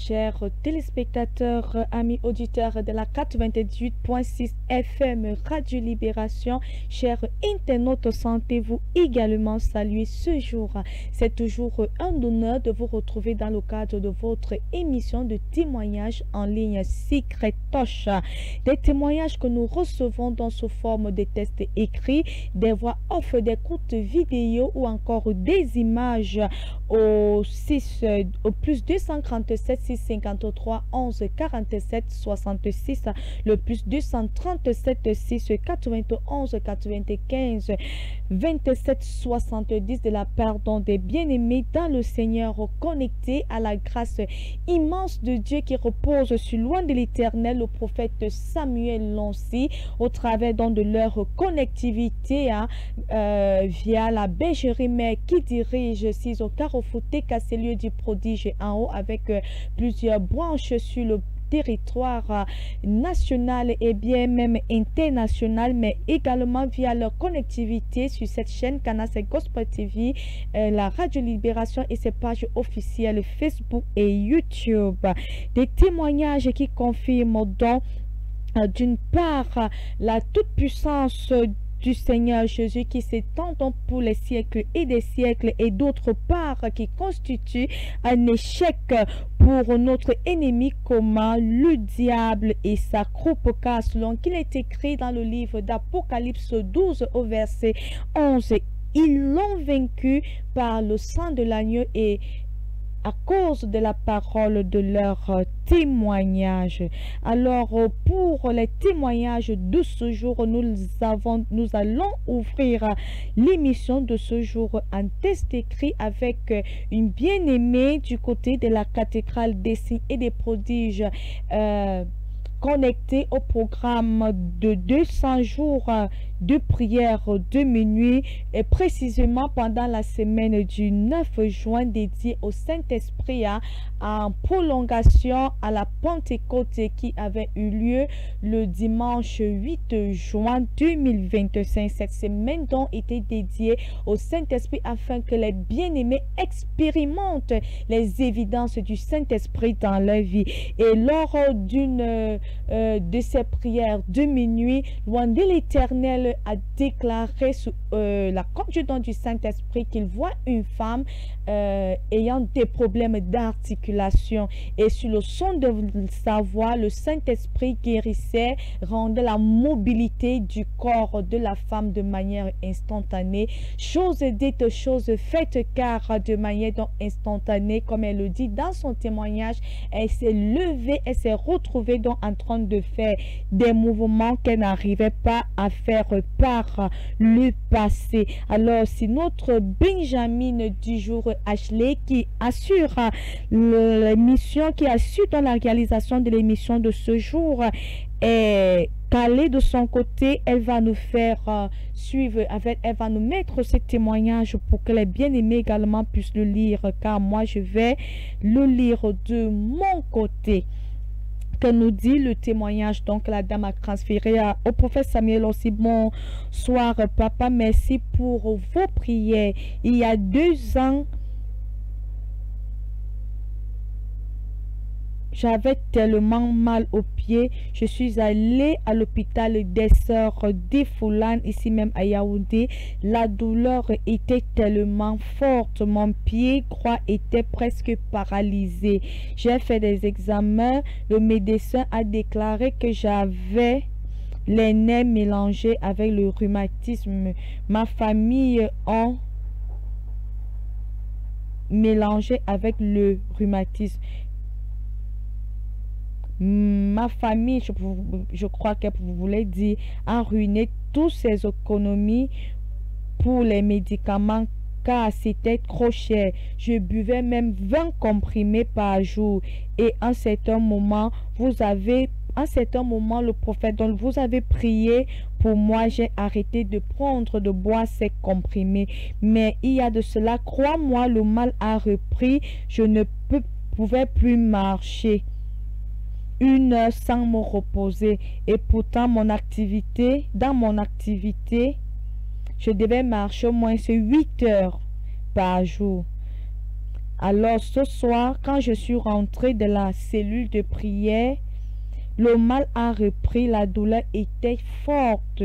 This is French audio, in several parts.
Chers téléspectateurs, amis auditeurs de la 98.6 FM Radio Libération, chers internautes, sentez-vous également saluer ce jour. C'est toujours un honneur de vous retrouver dans le cadre de votre émission de témoignages en ligne Secret Touch. Des témoignages que nous recevons dans sous forme de tests écrits, des voix off, des courtes vidéos ou encore des images au plus 237 653 11 47 66, le plus 237 6 91 95 27 70 de la part des bien-aimés dans le Seigneur, connectés à la grâce immense de Dieu qui repose sur loin de l'Éternel, le prophète Samuel Lancy, au travers de leur connectivité via la bergerie mère qui dirige 6 au Carrefour TKC, lieu du prodige en haut, avec plusieurs branches sur le territoire national et bien même international, mais également via leur connectivité sur cette chaîne Canas Gospel TV, la Radio Libération et ses pages officielles Facebook et YouTube. Des témoignages qui confirment donc d'une part la toute-puissance du Seigneur Jésus qui s'étend donc pour les siècles et des siècles, et d'autre part qui constitue un échec pour notre ennemi commun, le diable et sa croupe, car selon qu'il est écrit dans le livre d'Apocalypse 12 au verset 11, ils l'ont vaincu par le sang de l'agneau et à cause de la parole de leur témoignage. Alors, pour les témoignages de ce jour, nous allons ouvrir l'émission de ce jour en test écrit avec une bien-aimée du côté de la cathédrale des signes et des prodiges, connectée au programme de 200 jours de prière de minuit, et précisément pendant la semaine du 9 juin dédiée au Saint-Esprit, en prolongation à la Pentecôte qui avait eu lieu le dimanche 8 juin 2025. Cette semaine donc était dédiée au Saint-Esprit afin que les bien-aimés expérimentent les évidences du Saint-Esprit dans leur vie. Et lors d'une de ces prières de minuit, loin de l'Éternel a déclaré sous la conduite du Saint-Esprit qu'il voit une femme ayant des problèmes d'articulation, et sur le son de sa voix, le Saint-Esprit guérissait, rendait la mobilité du corps de la femme de manière instantanée. Chose dite, chose faite, car de manière donc instantanée, comme elle le dit dans son témoignage, elle s'est levée, elle s'est retrouvée donc en train de faire des mouvements qu'elle n'arrivait pas à faire par le passé. Alors, si notre Benjamin du jour, Ashley, qui assure l'émission, qui assure dans la réalisation de l'émission de ce jour, est calée de son côté, elle va nous faire suivre, elle va nous mettre ce témoignage pour que les bien-aimés également puissent le lire, car moi je vais le lire de mon côté. Que nous dit le témoignage, donc la dame a transféré au prophète Samuel aussi. Bonsoir papa, merci pour vos prières. Il y a 2 ans, j'avais tellement mal aux pieds. Je suis allée à l'hôpital des sœurs d'Ifoulane, ici même à Yaoundé. La douleur était tellement forte. Mon pied droit était presque paralysé. J'ai fait des examens. Le médecin a déclaré que j'avais les nerfs mélangés avec le rhumatisme. Ma famille a mélangé avec le rhumatisme. Ma famille, je crois que vous voulez dire, a ruiné toutes ses économies pour les médicaments, car c'était trop cher. Je buvais même 20 comprimés par jour. Et en certain moment, le prophète, donc vous avez prié pour moi, j'ai arrêté de boire ces comprimés. Mais il y a de cela, crois-moi, le mal a repris. Je ne pouvais plus marcher 1 heure sans me reposer, et pourtant dans mon activité, je devais marcher au moins 8 heures par jour. Alors ce soir, quand je suis rentrée de la cellule de prière, le mal a repris, la douleur était forte,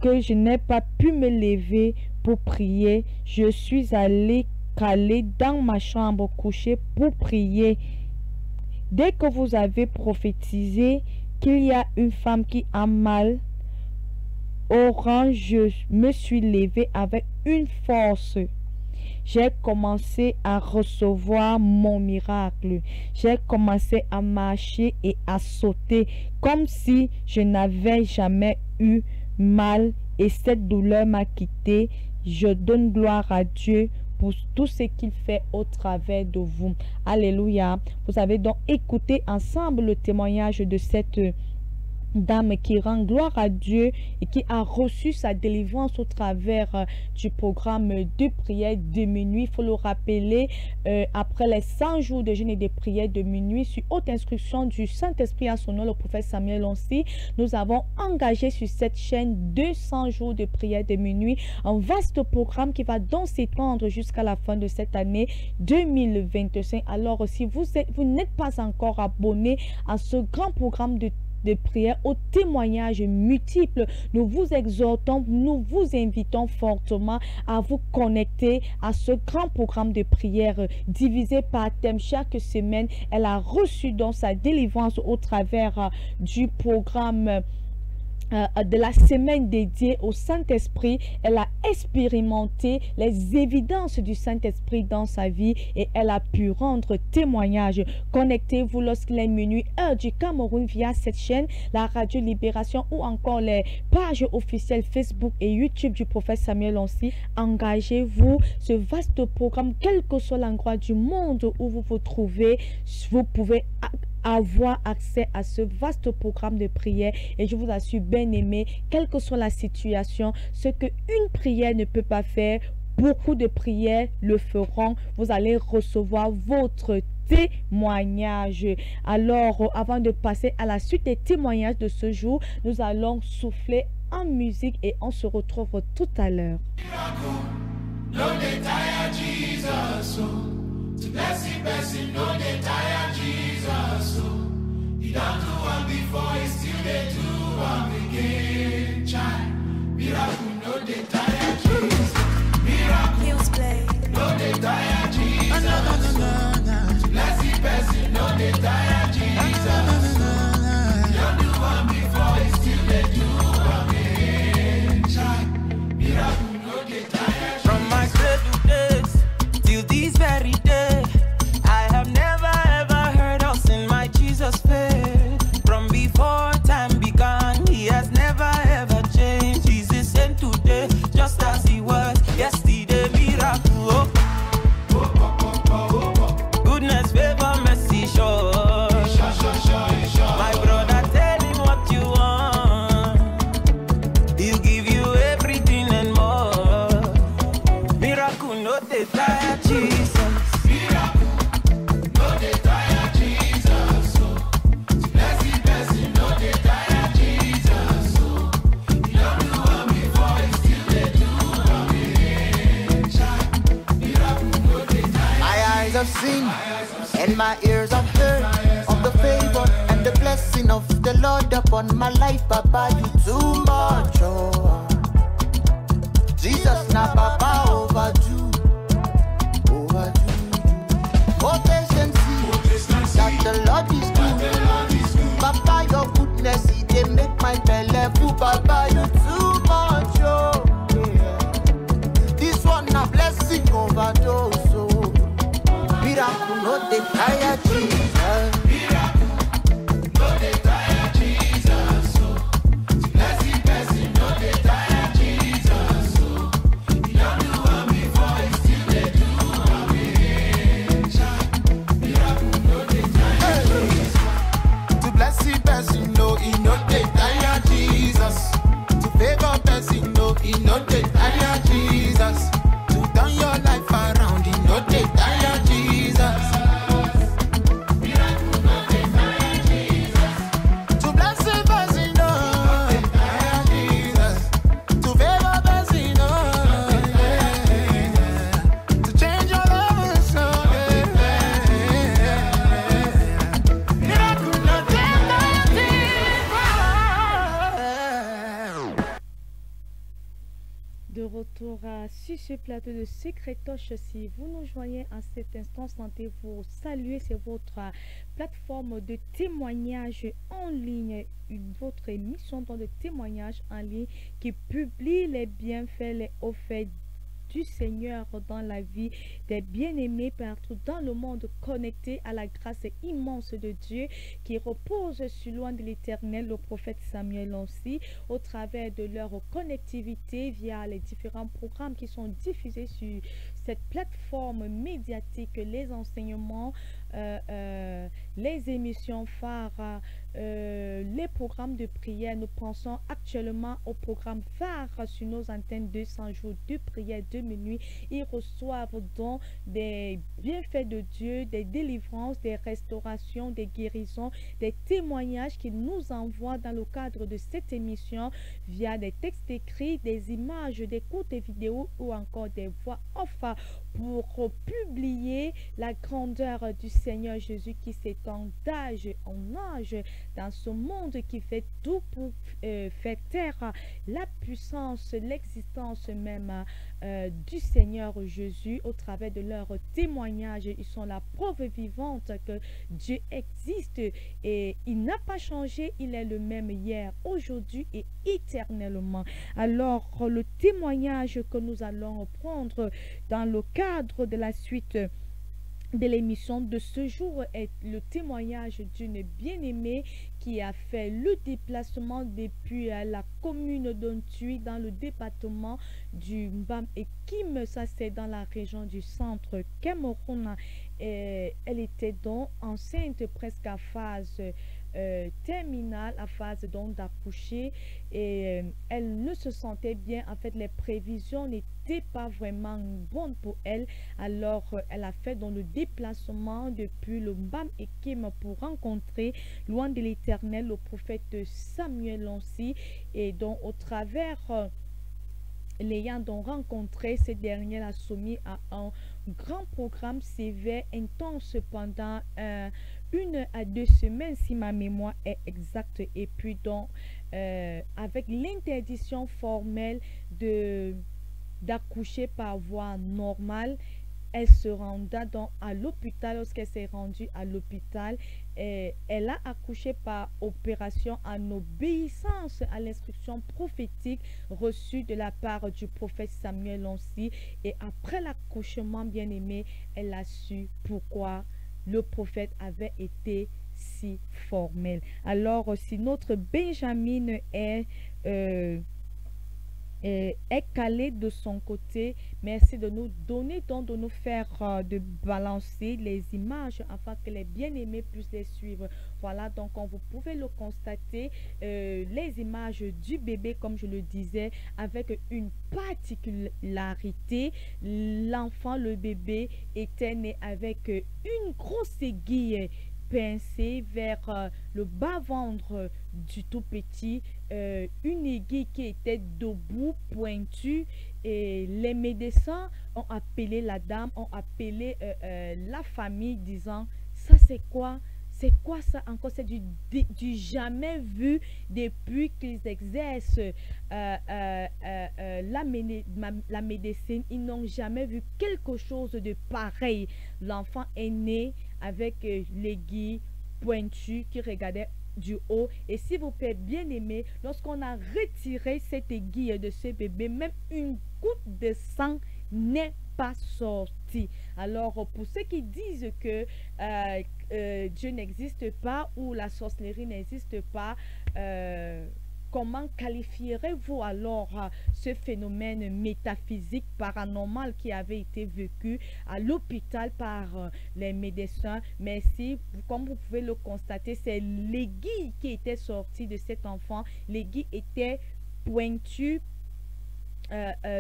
que je n'ai pas pu me lever pour prier. Je suis allée caler dans ma chambre couchée pour prier. Dès que vous avez prophétisé qu'il y a une femme qui a mal au rein, je me suis levée avec une force. J'ai commencé à recevoir mon miracle. J'ai commencé à marcher et à sauter comme si je n'avais jamais eu mal et cette douleur m'a quitté. Je donne gloire à Dieu pour tout ce qu'il fait au travers de vous. Alléluia. Vous avez donc écouté ensemble le témoignage de cette dame qui rend gloire à Dieu et qui a reçu sa délivrance au travers du programme de prière de minuit. Il faut le rappeler, après les 100 jours de jeûne et de prière de minuit, sur haute instruction du Saint-Esprit à son nom, le prophète Samuel Onsi, nous avons engagé sur cette chaîne 200 jours de prière de minuit, un vaste programme qui va donc s'étendre jusqu'à la fin de cette année 2025. Alors, si vous n'êtes pas encore abonné à ce grand programme de prière, aux témoignages multiples, nous vous exhortons, nous vous invitons fortement à vous connecter à ce grand programme de prière divisé par thème. Chaque semaine, elle a reçu donc sa délivrance au travers du programme de la semaine dédiée au Saint-Esprit. Elle a expérimenté les évidences du Saint-Esprit dans sa vie et elle a pu rendre témoignage. Connectez-vous lorsqu'il est minuit, heure du Cameroun, via cette chaîne, la Radio Libération, ou encore les pages officielles Facebook et YouTube du prophète Samuel Onsi. Engagez-vous. Ce vaste programme, quel que soit l'endroit du monde où vous vous trouvez, vous pouvez avoir accès à ce vaste programme de prière. Et je vous assure, bien aimé, quelle que soit la situation, ce que une prière ne peut pas faire, beaucoup de prières le feront. Vous allez recevoir votre témoignage. Alors, avant de passer à la suite des témoignages de ce jour, nous allons souffler en musique et on se retrouve tout à l'heure. To blessing, blessing, no they tire Jesus. So he don't do one before, he still they do one again. Child, miracle, no they tire Jesus. Miracle, no they tire Jesus. To blessing, blessing, no they tire Jesus. He don't do one before, he still they do one again. Child, miracle, no they tire Jesus. From my cradle days till these very days, I have never ever heard or seen my Jesus fail. From before time began, he has never ever changed. He's the same today, just as he was yesterday. Miracle, goodness, favor, mercy, sure. My brother, tell him what you want. He'll give you everything and more. Miracle, no they tire Jesus. I've seen and my ears have heard of the favor and the blessing of the Lord upon my life. Papa, you too much, oh. Jesus, now Papa, overdue. Oh, taste and see that the Lord is good. Papa, your goodness, it they make my belly full. Papa, you too much, oh. Yeah. This one a blessing overdose, oh. Miracle, no they tire Jesus. Miracle, no they tire Jesus. So blessing, blessing, no they tire Jesus. So he don't do one before, he still they do one again. Miracle, no they tire Jesus. To blessing, blessing, no he no they tire Jesus. To favor, blessing, no he no they tire Jesus. To turn your life around, he no they tire Jesus. retour sur ce plateau de Secretoche. Si vous nous joignez en cet instant, sentez-vous saluer. C'est votre plateforme de témoignage en ligne, votre émission de témoignage en ligne qui publie les bienfaits, les hauts faits du Seigneur dans la vie des bien-aimés partout dans le monde, connectés à la grâce immense de Dieu qui repose sur loin de l'Éternel, le prophète Samuel aussi, au travers de leur connectivité via les différents programmes qui sont diffusés sur cette plateforme médiatique, les enseignements, les émissions phares, les programmes de prière. Nous pensons actuellement au programme phare sur nos antennes 200 jours de prière de minuit. Ils reçoivent donc des bienfaits de Dieu, des délivrances, des restaurations, des guérisons, des témoignages qu'ils nous envoient dans le cadre de cette émission via des textes écrits, des images, des courtes vidéos ou encore des voix off pour publier la grandeur du Seigneur Jésus qui s'étend d'âge en âge dans ce monde, qui fait tout pour faire taire la puissance, l'existence même du Seigneur Jésus au travers de leurs témoignages. Ils sont la preuve vivante que Dieu existe et il n'a pas changé. Il est le même hier, aujourd'hui et éternellement. Alors, le témoignage que nous allons prendre dans le cadre de la suite de l'émission de ce jour est le témoignage d'une bien-aimée qui a fait le déplacement depuis la commune d'Ontui dans le département du Mbam et Kim, ça c'est dans la région du centre Cameroun. Elle était donc enceinte presque à phase terminale, à phase donc d'accoucher, et elle ne se sentait bien. En fait, les prévisions n'étaient pas vraiment bonnes pour elle. Alors elle a fait donc le déplacement depuis le Mbam et Kim pour rencontrer loin de l'Éternel le prophète Samuel aussi, et donc au travers l'ayant donc rencontré, ce dernier l'a soumis à un grand programme sévère, intense pendant 1 à 2 semaines si ma mémoire est exacte, et puis donc avec l'interdiction formelle d'accoucher par voie normale. Elle se renda donc à l'hôpital. Lorsqu'elle s'est rendue à l'hôpital, elle a accouché par opération en obéissance à l'instruction prophétique reçue de la part du prophète Samuel aussi. Et après l'accouchement, bien aimé, elle a su pourquoi le prophète avait été si formel. Alors, si notre Benjamin est calé de son côté, merci de nous donner, donc de nous faire de balancer les images afin que les bien-aimés puissent les suivre. Voilà, donc comme vous pouvez le constater, les images du bébé, comme je le disais, avec une particularité. L'enfant, le bébé, était né avec une grosse aiguille pincée vers le bas-ventre du tout petit, une aiguille qui était debout, pointue, et les médecins ont appelé la dame, ont appelé la famille, disant ça c'est quoi? C'est quoi ça encore? C'est du jamais vu depuis qu'ils exercent la médecine. Ils n'ont jamais vu quelque chose de pareil. L'enfant est né avec l'aiguille pointue qui regardait du haut. Et s'il vous plaît, bien aimé, lorsqu'on a retiré cette aiguille de ce bébé, même une goutte de sang n'est pas sortie. Alors, pour ceux qui disent que Dieu n'existe pas ou la sorcellerie n'existe pas, comment qualifierez-vous alors ce phénomène métaphysique, paranormal qui avait été vécu à l'hôpital par les médecins? Mais si, comme vous pouvez le constater, c'est l'aiguille qui était sortie de cet enfant. L'aiguille était pointue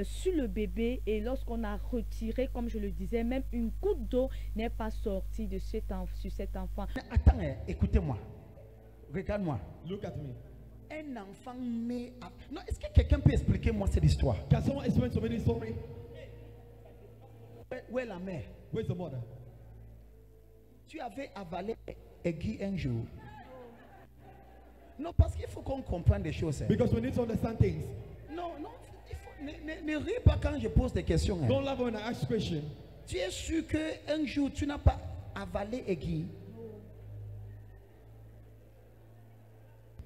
sur le bébé, et lorsqu'on a retiré, comme je le disais, même une goutte d'eau n'est pas sortie de sur cet enfant. Attends, écoutez-moi, regarde-moi. Look at me. Un enfant né à... Non, est-ce que quelqu'un peut expliquer moi cette histoire? Can someone explain to me this story? Où est la mère? Where's the mother? Tu avais avalé aiguille un jour. Non, parce qu'il faut qu'on comprenne des choses. Because we need to understand things. Non, Ne ris pas quand je pose des questions. Hein. Don't laugh when I ask questions. Tu es sûr qu'un jour tu n'as pas avalé aiguille?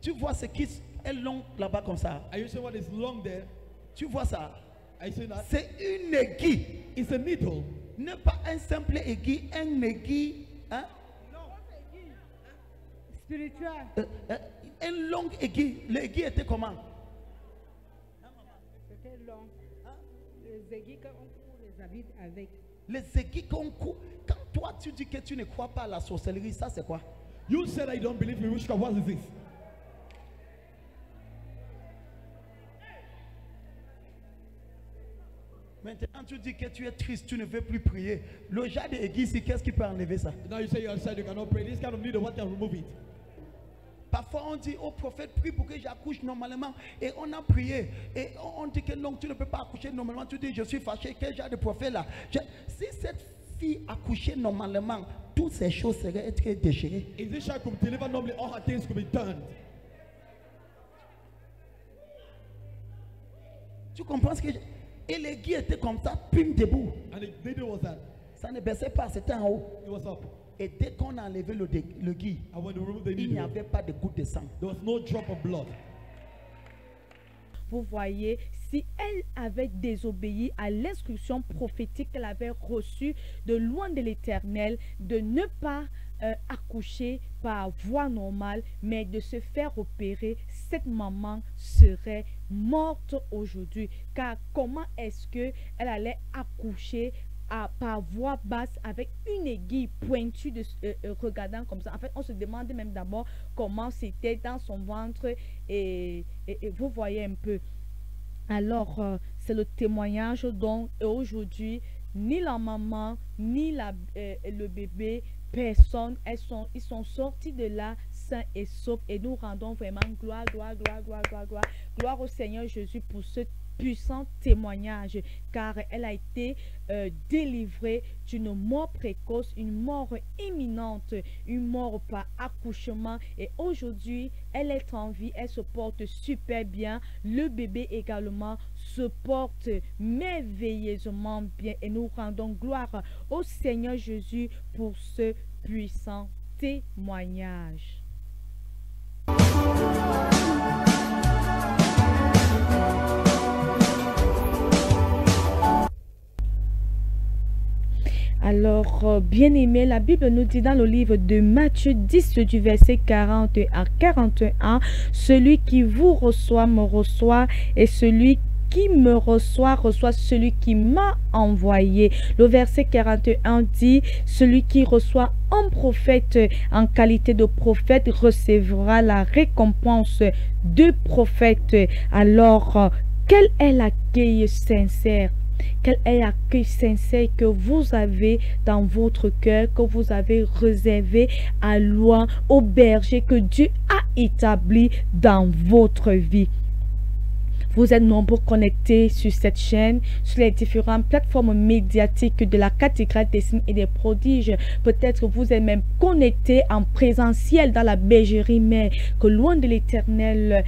Tu vois ce qui est long là-bas comme ça? Are you saying what is long there? Tu vois ça? Are you saying that? C'est une aiguille. It's a needle. Ne pas un simple aiguille, un aiguille. Hein? Spirituel. Un long aiguille. L'aiguille était comment? C'était long. Les aiguilles qu'on court les habite avec. Les aiguilles qu'on court. Quand toi tu dis que tu ne crois pas à la sorcellerie, ça c'est quoi? You said that you don't believe in witchcraft. What is this? Maintenant tu dis que tu es triste, tu ne veux plus prier. Le genre d'aiguille ici, qu'est-ce qui peut enlever ça? Now you say you're sad, you cannot pray. This kind of needle, what can remove it? Parfois on dit au prophète, prie pour que j'accouche normalement. Et on a prié. Et on dit que non, tu ne peux pas accoucher normalement. Tu dis, je suis fâché. Quel genre de prophète là? Si cette fille accouchait normalement, toutes ces choses seraient être déchirées. If this child could deliver normally, all her things could be turned. Tu comprends ce que Et l'aiguille était comme ça, pim debout. And the needle was that. Ça ne baissait pas, c'était en haut. It was up. Et dès qu'on a enlevé le guide, And when they removed the il n'y needle, avait pas de goutte de sang. there was no drop of blood. Vous voyez, si elle avait désobéi à l'instruction prophétique qu'elle avait reçue de loin de l'Éternel, de ne pas accoucher par voie normale, mais de se faire opérer, cette maman serait morte aujourd'hui. Car comment est-ce qu'elle allait accoucher par voie basse avec une aiguille pointue regardant comme ça? En fait, on se demandait même d'abord comment c'était dans son ventre et vous voyez un peu. Alors, c'est le témoignage dont aujourd'hui, ni la maman, ni le bébé, personne, ils sont sortis de là sains et saufs. Et nous rendons vraiment gloire au Seigneur Jésus pour ce puissant témoignage, car elle a été délivrée d'une mort précoce, une mort imminente, une mort par accouchement, et aujourd'hui elle est en vie, elle se porte super bien, le bébé également se porte merveilleusement bien, et nous rendons gloire au Seigneur Jésus pour ce puissant témoignage. Alors, bien-aimés, la Bible nous dit dans le livre de Matthieu 10, du verset 40 à 41, « Celui qui vous reçoit me reçoit, et celui qui me reçoit, reçoit celui qui m'a envoyé. » Le verset 41 dit, « Celui qui reçoit un prophète en qualité de prophète recevra la récompense de prophète. » Alors, quel est l'accueil sincère? Quel est l'accueil sincère que vous avez dans votre cœur, que vous avez réservé à loin au berger que Dieu a établi dans votre vie? Vous êtes nombreux connectés sur cette chaîne, sur les différentes plateformes médiatiques de la cathédrale des signes et des prodiges. Peut-être que vous êtes même connectés en présentiel dans la bergerie mère que loin de l'Éternel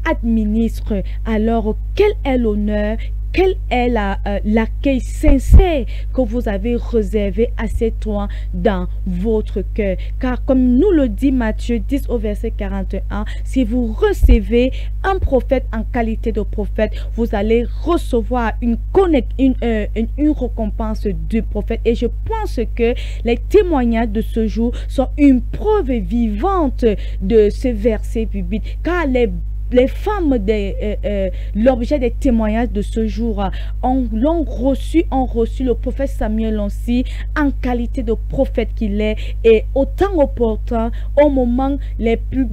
administre. Alors, quel est l'honneur? Quel est l'accueil sincère que vous avez réservé à cet oint dans votre cœur? Car comme nous le dit Matthieu 10 au verset 41, si vous recevez un prophète en qualité de prophète, vous allez recevoir une récompense du prophète. Et je pense que les témoignages de ce jour sont une preuve vivante de ce verset biblique. Car les femmes, l'objet des témoignages de ce jour, ont reçu le prophète Samuel aussi en qualité de prophète qu'il est, et au temps opportun, au moment les plus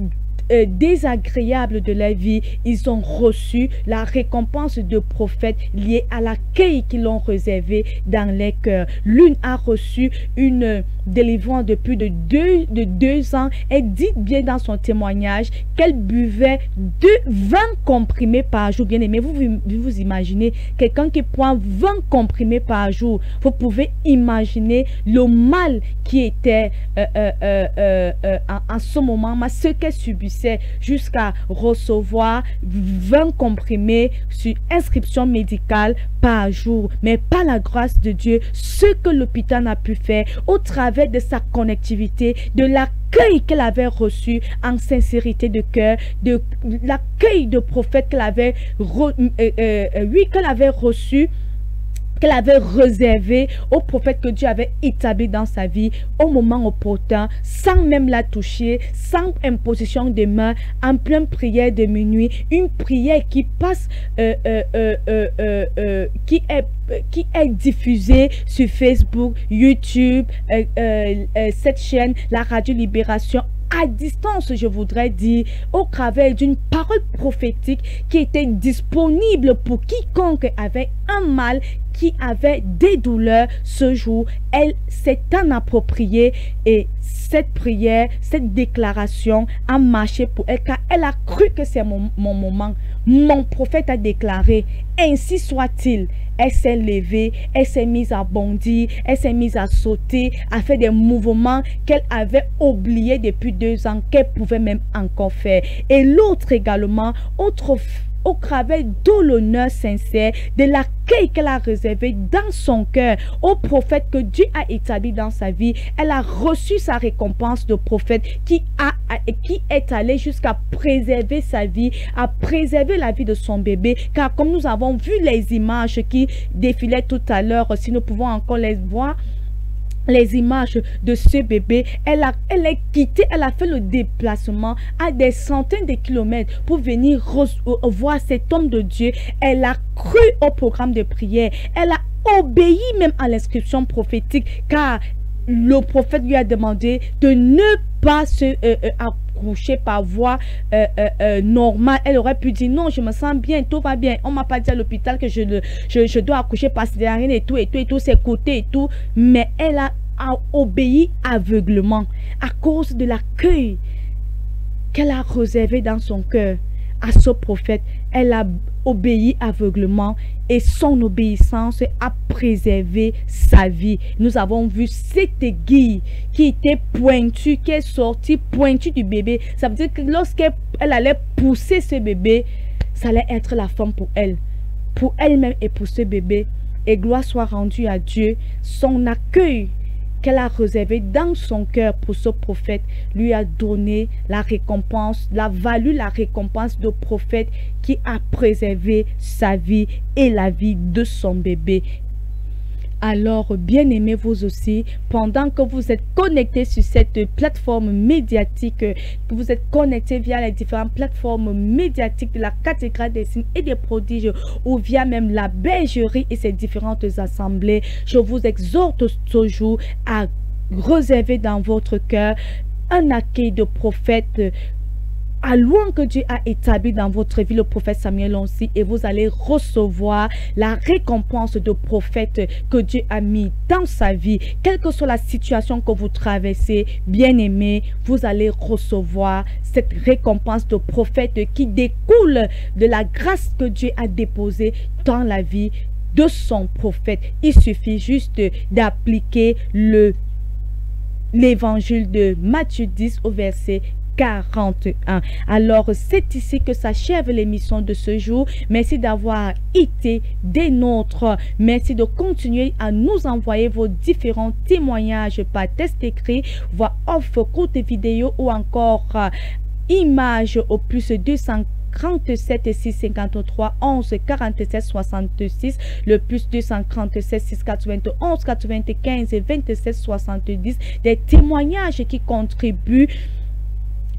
désagréables de la vie, ils ont reçu la récompense de prophètes liée à l'accueil qu'ils ont réservé dans les cœurs. L'une a reçu une délivrance de plus de 2 ans. Elle dit bien dans son témoignage qu'elle buvait 20 comprimés par jour. Bien aimé, vous imaginez quelqu'un qui prend 20 comprimés par jour. Vous pouvez imaginer le mal qui était en ce moment, ce qu'elle subissait. réussissait jusqu'à recevoir 20 comprimés sur inscription médicale par jour. Mais par la grâce de Dieu, ce que l'hôpital a pu faire au travers de sa connectivité, de l'accueil qu'elle avait reçu en sincérité de cœur, de l'accueil de prophète qu'elle avait reçu, qu'elle avait réservé au prophète que Dieu avait établi dans sa vie au moment opportun, sans même la toucher, sans imposition de main, en pleine prière de minuit, une prière qui passe, qui est diffusée sur Facebook, YouTube, cette chaîne, la Radio Libération, à distance, je voudrais dire, au travers d'une parole prophétique qui était disponible pour quiconque avait un mal, qui avait des douleurs ce jour. Elle s'est en appropriée et cette prière, cette déclaration a marché pour elle car elle a cru que c'est mon moment. Mon prophète a déclaré, ainsi soit-il. Elle s'est levée, elle s'est mise à bondir, elle s'est mise à sauter, à faire des mouvements qu'elle avait oubliés depuis 2 ans, qu'elle pouvait même encore faire. Et l'autre également, au travers de l'honneur sincère, de l'accueil qu'elle a réservé dans son cœur au prophète que Dieu a établi dans sa vie, elle a reçu sa récompense de prophète qui est allé jusqu'à préserver sa vie, à préserver la vie de son bébé, car comme nous avons vu les images qui défilaient tout à l'heure, si nous pouvons encore les voir, les images de ce bébé, elle est quittée, elle a fait le déplacement à des centaines de kilomètres pour venir voir cet homme de Dieu. Elle a cru au programme de prière, elle a obéi même à l'inscription prophétique, car le prophète lui a demandé de ne pas se accoucher par voie normale. Elle aurait pu dire non, je me sens bien, tout va bien. On m'a pas dit à l'hôpital que je dois accoucher par césarienne et tout, c'est côté et tout. Mais elle a obéi aveuglement à cause de l'accueil qu'elle a réservé dans son cœur à ce prophète. Elle a obéi aveuglement et son obéissance a préservé sa vie. Nous avons vu cette aiguille qui était pointue, qui est sortie pointue du bébé. Ça veut dire que lorsqu'elle allait pousser ce bébé, ça allait être la femme pour elle-même et pour ce bébé. Et gloire soit rendue à Dieu. Son accueil qu'elle a réservé dans son cœur pour ce prophète lui a donné la récompense, l'a valu la récompense de prophète qui a préservé sa vie et la vie de son bébé. Alors, bien-aimés, vous aussi, pendant que vous êtes connectés sur cette plateforme médiatique, que vous êtes connectés via les différentes plateformes médiatiques de la cathédrale des signes et des prodiges, ou via même la bergerie et ses différentes assemblées, je vous exhorte ce jour à réserver dans votre cœur un accueil de prophète à loin que Dieu a établi dans votre vie, le prophète Samuel aussi, et vous allez recevoir la récompense de prophète que Dieu a mis dans sa vie. Quelle que soit la situation que vous traversez, bien-aimé, vous allez recevoir cette récompense de prophète qui découle de la grâce que Dieu a déposée dans la vie de son prophète. Il suffit juste d'appliquer l'évangile de Matthieu 10 au verset 41. Alors, c'est ici que s'achève l'émission de ce jour. Merci d'avoir été des nôtres. Merci de continuer à nous envoyer vos différents témoignages par texte écrit, voix off, courte vidéo ou encore images au plus 237 653 11 47 66, le plus 237 691 95 27 70, des témoignages qui contribuent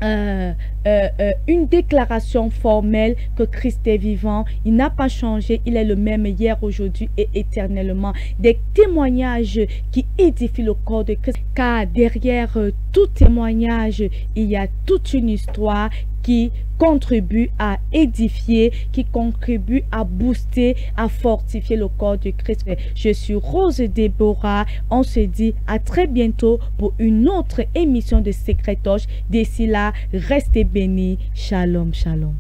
une déclaration formelle que Christ est vivant, il n'a pas changé, il est le même hier, aujourd'hui et éternellement. Des témoignages qui édifient le corps de Christ, car derrière tout témoignage, il y a toute une histoire qui contribue à édifier, qui contribue à booster, à fortifier le corps de Christ. Je suis Rose Déborah. On se dit à très bientôt pour une autre émission de Secretoche. D'ici là, restez bénis. Shalom, shalom.